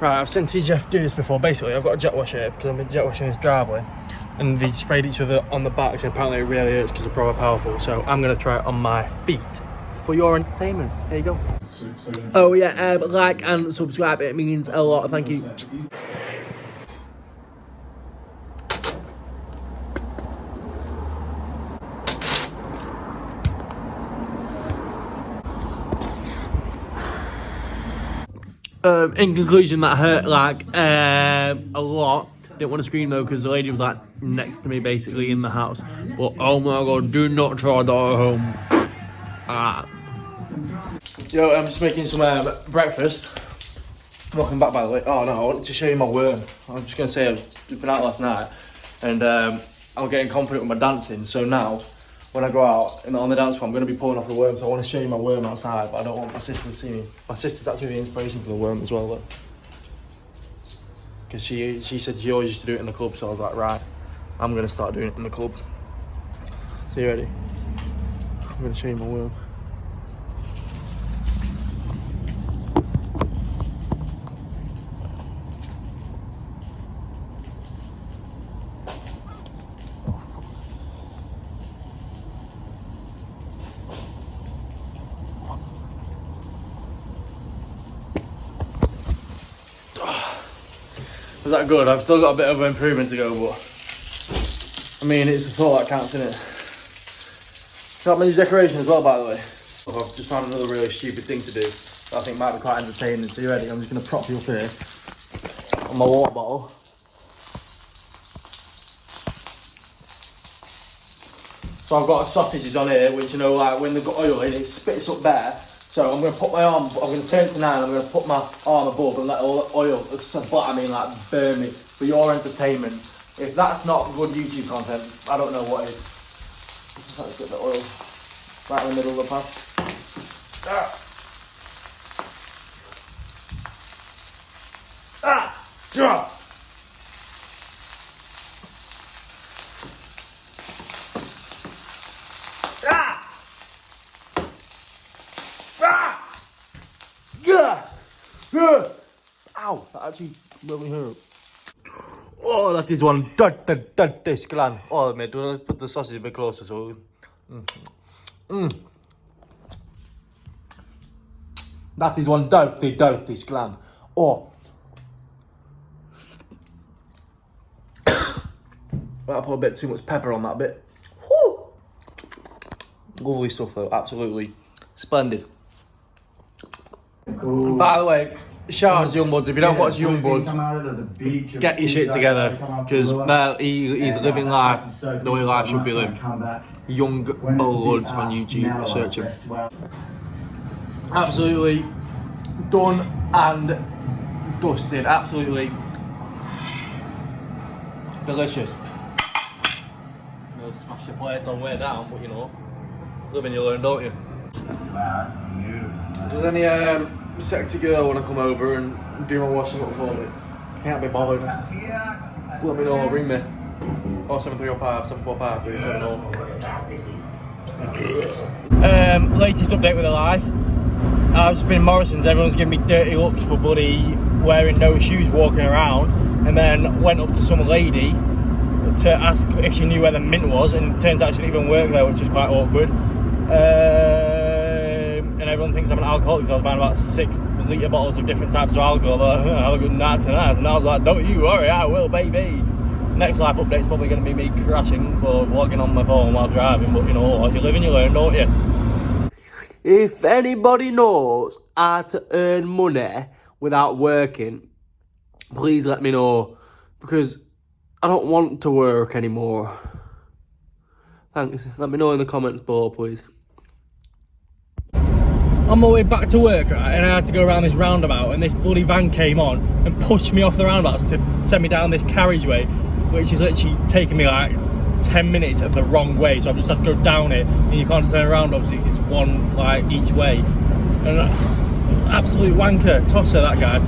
Right, I've seen TGF do this before. Basically, I've got a jet washer here because I'm jet washing this driveway, and they sprayed each other on the backs, and apparently it really hurts because they're proper powerful. So I'm gonna try it on my feet for your entertainment. Here you go. Oh yeah, like and subscribe. It means a lot. Thank you. In conclusion, that hurt like a lot. Didn't want to scream though because the lady was like next to me basically in the house. But oh my god, do not try that at home. Yo, I'm just making some breakfast. Welcome back, by the way. Oh no, I wanted to show you my worm. I'm just gonna say I've been out last night and I'm getting confident with my dancing. So now, when I go out on the dance floor, I'm going to be pulling off the worm. So I want to show you my worm outside, but I don't want my sister to see me. My sister's actually the inspiration for the worm as well, because she said she always used to do it in the club. So I was like, right, I'm going to start doing it in the club. So you ready? I'm going to show you my worm. Was that good? I've still got a bit of improvement to go, but I mean, it's the thought that counts, isn't it? Got my new decoration as well, by the way. I've just found another really stupid thing to do that I think might be quite entertaining. So you ready? I'm just going to prop you up here on my water bottle. So I've got sausages on here, which, you know, like when they've got oil in, it spits up better. So I'm going to put my arm, I'm going to turn it to 9, I'm going to put my arm above and let all the oil, burn me for your entertainment. If that's not good YouTube content, I don't know what is. Let's get the oil right in the middle of the pan. Ow, that actually really hurt. Oh, that is one dirty sklan. Oh, mate, let's put the sausage a bit closer so. That is one dirty sklan. Oh. I put a bit too much pepper on that bit. Woo. Lovely stuff though, absolutely splendid. Cool. By the way, shout out to Youngbuds. If you don't watch Youngbuds, get your shit together, because he's living life the way life should be lived. Young Bloods on YouTube, search him. Absolutely done and dusted. Absolutely delicious. You'll smash your plates on the way down, but you know, live and you learn, don't you? Does any sexy girl want to come over and do my washing up for me? Can't be bothered. Let me know, ring me. 07305 745 370. Latest update with the life. I've just been in Morrison's, everyone's giving me dirty looks for bloody wearing no shoes walking around, and then went up to some lady to ask if she knew where the mint was, and it turns out she didn't even work there, which was quite awkward. And everyone thinks I'm an alcoholic because I was buying about 6 litre bottles of different types of alcohol. Have a good night tonight. And I was like, don't you worry, I will, baby. Next life update's probably going to be me crashing for vlogging on my phone while driving, but you know what, you live and you learn, don't you? If anybody knows how to earn money without working, please let me know, because I don't want to work anymore. Thanks. Let me know in the comments below, please. On my way back to work, right, and I had to go around this roundabout, and this bloody van came on and pushed me off the roundabouts to send me down this carriageway, which is literally taking me like 10 minutes of the wrong way. So I've just had to go down it, and you can't turn around, obviously it's one like each way. And absolute wanker, tosser, that guy.